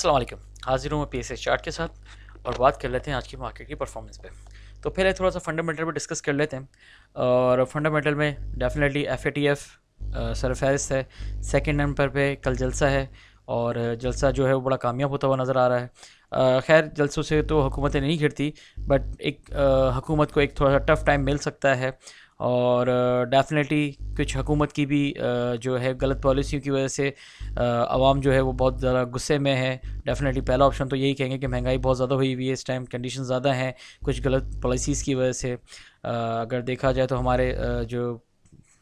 अस्सलाम वालेकुम। हाजिर हूँ मैं पीएसएस चार्ट के साथ और बात कर लेते हैं आज की मार्केट की परफॉर्मेंस पे। तो पहले थोड़ा सा फंडामेंटल पे डिस्कस कर लेते हैं और फंडामेंटल में डेफिनेटली एफएटीएफ सरफहरिस्त है। सेकंड नंबर पे कल जलसा है और जलसा जो है वो बड़ा कामयाब होता हुआ नज़र आ रहा है। खैर जलसों से तो हुकूमतें नहीं गिरती, बट एक हुकूमत को एक थोड़ा सा टफ टाइम मिल सकता है और डेफिनेटली कुछ हुकूमत की भी जो है गलत पॉलिसियों की वजह से आवाम जो है वो बहुत ज़्यादा गुस्से में है। डेफिनेटली पहला ऑप्शन तो यही कहेंगे कि महंगाई बहुत ज़्यादा हुई हुई है इस टाइम, कंडीशन ज़्यादा हैं कुछ गलत पॉलिसीज़ की वजह से। अगर देखा जाए तो हमारे जो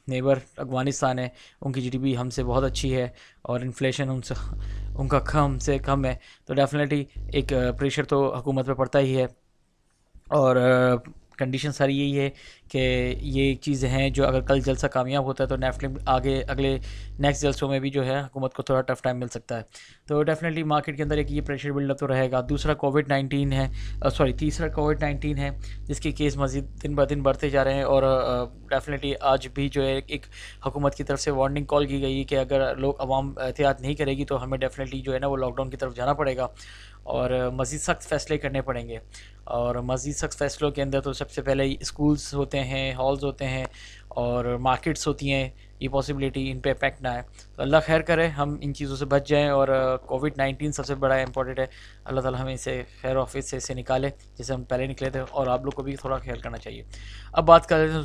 नेबर अफ़गानिस्तान है उनकी जीडीपी हमसे बहुत अच्छी है और इन्फ्लेशन उनसे उनका हमसे कम है, तो डेफिनेटली एक प्रेशर तो हुकूमत पे पड़ता ही है। और कंडीशन सारी यही है कि ये चीज़ें हैं जो अगर कल जलसा कामयाब होता है तो डेफिनेटली आगे अगले नेक्स्ट जलसों में भी जो है हुकूमत को थोड़ा टफ टाइम मिल सकता है। तो डेफिनेटली मार्केट के अंदर एक ये प्रेशर बिल्डअप तो रहेगा। दूसरा कोविड-19 है, तीसरा कोविड-19 है जिसके केस मज़ीद दिन ब दिन बढ़ते जा रहे हैं और डेफिनेटली आज भी जो है एक हुकूमत की तरफ से वार्निंग कॉल की गई है कि अगर लोग आवाम एहतियात नहीं करेगी तो हमें डेफिनेटली जो है ना वो लॉकडाउन की तरफ जाना पड़ेगा और मज़ीद सख्त फ़ैसले करने पड़ेंगे। और मज़ीद सख्त फ़ैसलों के अंदर तो सबसे पहले स्कूल्स होते हैं, हॉल्स होते हैं और मार्केट्स होती हैं, ये पॉसिबिलिटी इन पे इफेक्ट ना आए। तो अल्लाह खैर करे, हम इन चीज़ों से बच जाएं और कोविड-19 सबसे बड़ा इंपॉर्टेंट है। अल्लाह ताला हमें इसे खैर ऑफिस से इसे निकाले जैसे हम पहले निकले थे, और आप लोग को भी थोड़ा ख्याल करना चाहिए। अब बात कर रहे हैं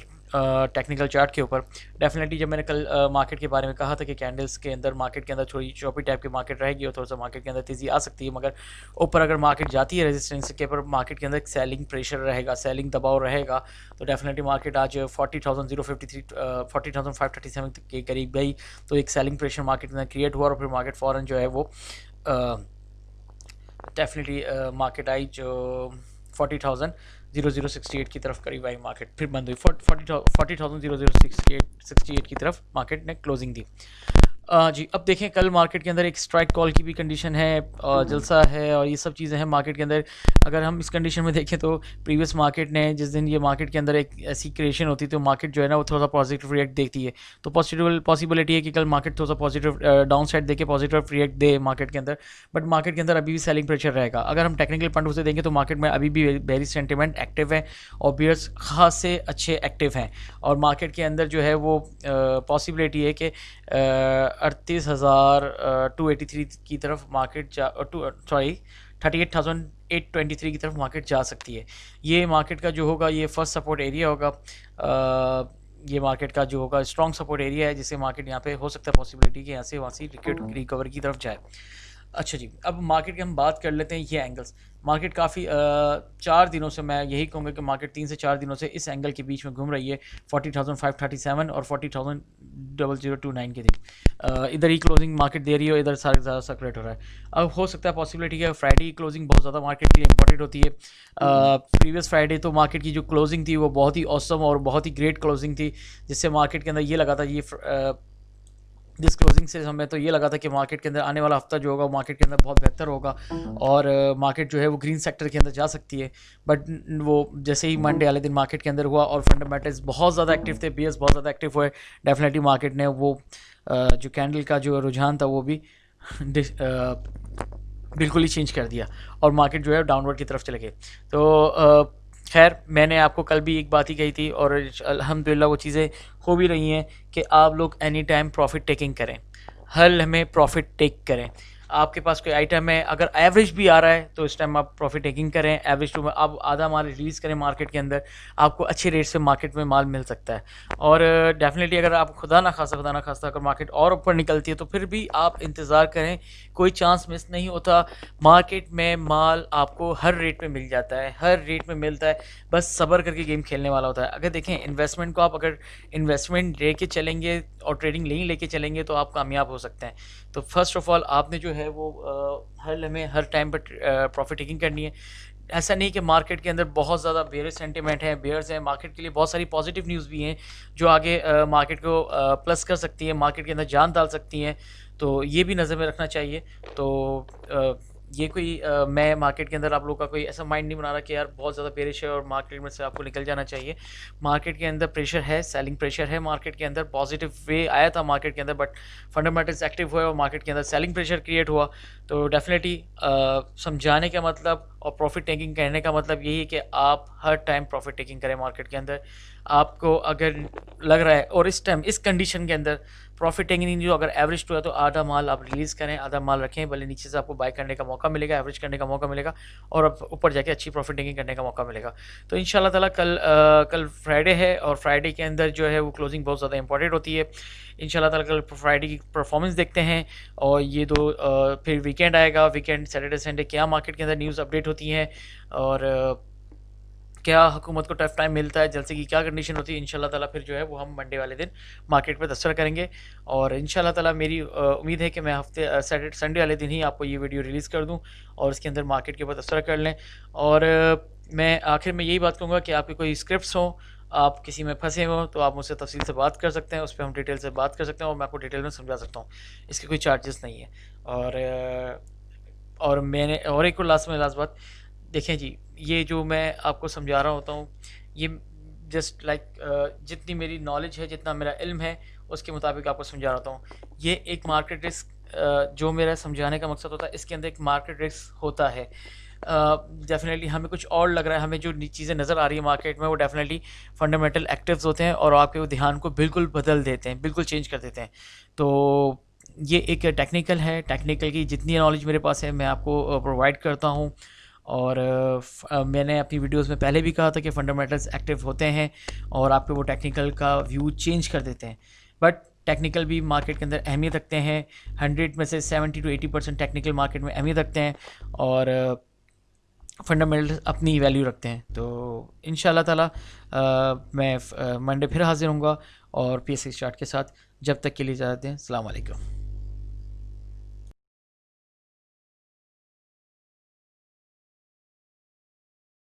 टेक्निकल चार्ट के ऊपर। डेफिनेटली जब मैंने कल मार्केट के बारे में कहा था कि कैंडल्स के अंदर मार्केट के अंदर थोड़ी चॉपी टाइप की मार्केट रहेगी और थोड़ा सा मार्केट के अंदर तेज़ी आ सकती है, मगर ऊपर अगर मार्केट जाती है रेजिस्टेंस के ऊपर मार्केट के अंदर एक सेलिंग प्रेशर रहेगा, सेलिंग दबाव रहेगा। तो डेफिनेटली मार्केट आज 40,053 40,537 के करीब गई, तो एक सेलिंग प्रेशर मार्केट के अंदर क्रिएट हुआ और फिर मार्केट फ़ौरन जो है वो डेफिनेटली मार्केट आई जो 40,068 की तरफ करीब आई, मार्केट फिर बंद हुई 40,068 की तरफ मार्केट ने क्लोजिंग दी। जी अब देखें कल मार्केट के अंदर एक स्ट्राइक कॉल की भी कंडीशन है, जलसा है और ये सब चीज़ें हैं मार्केट के अंदर। अगर हम इस कंडीशन में देखें तो प्रीवियस मार्केट ने जिस दिन ये मार्केट के अंदर एक ऐसी क्रिएशन होती है तो मार्केट जो है ना वो थोड़ा सा पॉजिटिव रिएक्ट देखती है। तो पॉसिबिलिटी है कि कल मार्केट थोड़ा सा पॉजिटिव डाउन साइड दे के पॉजिटिव रिएक्ट दे मार्केट के अंदर, बट मार्केट के अंदर अभी भी सेलिंग प्रेशर रहेगा। अगर हम टेक्निकल पॉइंट से देखें तो मार्केट में अभी भी बेरी सेंटिमेंट एक्टिव है और बियर्स खासे अच्छे एक्टिव हैं और मार्केट के अंदर जो है वो पॉसिबिलिटी है कि 38,283 की तरफ मार्केट 38,823 की तरफ मार्केट जा सकती है। ये मार्केट का जो होगा ये फर्स्ट सपोर्ट एरिया होगा। ये मार्केट का जो होगा स्ट्रॉन्ग सपोर्ट एरिया है जिससे मार्केट यहाँ पे हो सकता है पॉसिबिलिटी कि यहाँ से वहाँ से रिकवर की तरफ जाए। अच्छा जी, अब मार्केट की हम बात कर लेते हैं ये एंगल्स। मार्केट काफ़ी 4 दिनों से, मैं यही कहूँगा कि मार्केट 3 से 4 दिनों से इस एंगल के बीच में घूम रही है 40,537 और 40,029 के दिन। इधर ही क्लोजिंग मार्केट दे रही है, इधर सारे ज़्यादा सर्कुलेट हो रहा है। अब हो सकता है पॉसिबिलिटी है फ्राइडे की क्लोजिंग बहुत ज़्यादा मार्केट के लिए इंपॉर्टेंट होती है। प्रीवियस फ्राइडे तो मार्केट की जो क्लोजिंग थी वो बहुत ही ऑसम और बहुत ही ग्रेट क्लोजिंग थी, जिससे मार्केट के अंदर ये लगा था जिस क्लोजिंग से हमें तो ये लगा था कि मार्केट के अंदर आने वाला हफ्ता जो होगा मार्केट के अंदर बहुत बेहतर होगा और मार्केट जो है वो ग्रीन सेक्टर के अंदर जा सकती है। बट वो जैसे ही मंडे वाले दिन मार्केट के अंदर हुआ और फंडामेंटल्स बहुत ज़्यादा एक्टिव थे, बियर्स बहुत ज़्यादा एक्टिव हुए, डेफिनेटली मार्केट ने वो जो कैंडल का जो रुझान था वो भी बिल्कुल ही चेंज कर दिया और मार्केट जो है डाउनवर्ड की तरफ चले गए। तो खैर मैंने आपको कल भी एक बात ही कही थी और अल्हम्दुलिल्लाह वो चीज़ें हो भी रही हैं कि आप लोग एनी टाइम प्रॉफिट टेकिंग करें, हर लम्हे प्रॉफिट टेक करें। आपके पास कोई आइटम है अगर एवरेज भी आ रहा है तो इस टाइम आप प्रॉफिट टेकिंग करें, एवरेज टू आप आधा माल रिलीज़ करें मार्केट के अंदर, आपको अच्छे रेट से मार्केट में माल मिल सकता है। और डेफिनेटली अगर आप खुदा ना खास्ता अगर मार्केट और ऊपर निकलती है तो फिर भी आप इंतज़ार करें, कोई चांस मिस नहीं होता। मार्केट में माल आपको हर रेट में मिल जाता है, हर रेट में मिलता है, बस सब्र करके गेम खेलने वाला होता है। अगर देखें इन्वेस्टमेंट को आप अगर इन्वेस्टमेंट लेके चलेंगे और ट्रेडिंग नहीं लेके चलेंगे तो आप कामयाब हो सकते हैं। तो फर्स्ट ऑफ ऑल आपने जो है वो हर लम्हे हर टाइम पर प्रॉफिट टेकिंग करनी है। ऐसा नहीं कि मार्केट के अंदर बहुत ज़्यादा बेयरिश सेंटिमेंट है, बेयर्स हैं, मार्केट के लिए बहुत सारी पॉजिटिव न्यूज़ भी हैं जो आगे मार्केट को प्लस कर सकती है, मार्केट के अंदर जान डाल सकती हैं, तो ये भी नज़र में रखना चाहिए। तो ये कोई मैं मार्केट के अंदर आप लोगों का कोई ऐसा माइंड नहीं बना रहा कि यार बहुत ज़्यादा बेरिश है और मार्केट में से आपको निकल जाना चाहिए। मार्केट के अंदर प्रेशर है, सेलिंग प्रेशर है, मार्केट के अंदर पॉजिटिव वे आया था मार्केट के अंदर, बट फंडामेंटल्स एक्टिव हुए और मार्केट के अंदर सेलिंग प्रेशर क्रिएट हुआ। तो डेफिनेटली समझाने का मतलब और प्रॉफिट टेकिंग कहने का मतलब यही है कि आप हर टाइम प्रॉफिट टेकिंग करें मार्केट के अंदर। आपको अगर लग रहा है और इस टाइम इस कंडीशन के अंदर प्रॉफिट टेकिंग जो अगर एवरेज टू है तो आधा माल आप रिलीज़ करें, आधा माल रखें, भले नीचे से आपको बाय करने का मौका मिलेगा, एवरेज करने का मौका मिलेगा और अब ऊपर जाके अच्छी प्रॉफिट टेकिंग करने का मौका मिलेगा। तो इंशाल्लाह ताला कल फ्राइडे है और फ्राइडे के अंदर जो है वो क्लोजिंग बहुत ज़्यादा इंपॉर्टेंट होती है। इंशाल्लाह ताला कल फ्राइडे की परफॉर्मेंस देखते हैं और ये दो फिर वीकेंड आएगा, वीकेंड सैटरडे संडे क्या मार्केट के अंदर न्यूज़ अपडेट होती हैं और क्या हुकूमत को टफ टाइम मिलता है, जलसे की क्या कंडीशन होती है। इंशाल्लाह ताला फिर जो है वो हम मंडे वाले दिन मार्केट पे तबसरा करेंगे और इंशाल्लाह ताला मेरी उम्मीद है कि मैं हफ्ते सैटरडे संडे वाले दिन ही आपको ये वीडियो रिलीज़ कर दूं और उसके अंदर मार्केट के ऊपर तबसरा कर लें। और मैं आखिर में यही बात कहूँगा कि आपकी कोई स्क्रिप्ट्स हों, आप किसी में फंसे हो तो आप मुझसे तफसील से बात कर सकते हैं, उस पर हम डिटेल से बात कर सकते हैं और मैं आपको डिटेल में समझा सकता हूँ। इसके कोई चार्जेस नहीं है। और मैंने और एक लास्ट बात देखें जी, ये जो मैं आपको समझा रहा होता हूँ ये जस्ट लाइक जितनी मेरी नॉलेज है, जितना मेरा इल्म है उसके मुताबिक आपको समझा रहा होता हूँ। ये एक मार्केट रिस्क जो मेरा समझाने का मकसद होता है, इसके अंदर एक मार्केट रिस्क होता है। डेफिनेटली हमें कुछ और लग रहा है, हमें जो चीज़ें नज़र आ रही है मार्केट में वो डेफिनेटली फंडामेंटल एक्टिव्स होते हैं और आपके ध्यान को बिल्कुल बदल देते हैं, बिल्कुल चेंज कर देते हैं। तो ये एक टेक्निकल है, टेक्निकल की जितनी नॉलेज मेरे पास है मैं आपको प्रोवाइड करता हूँ। और मैंने अपनी वीडियोस में पहले भी कहा था कि फंडामेंटल्स एक्टिव होते हैं और आपके वो टेक्निकल का व्यू चेंज कर देते हैं, बट टेक्निकल भी मार्केट के अंदर अहमियत रखते हैं। 100 में से 70 to 80% टेक्निकल मार्केट में अहमियत रखते हैं और फंडामेंटल्स अपनी वैल्यू रखते हैं। तो इंशाल्लाह ताला मैं मंडे फिर हाजिर होऊंगा और PSX चार्ट के साथ। जब तक के लिए इजाज़त दें, अस्सलाम वालेकुम।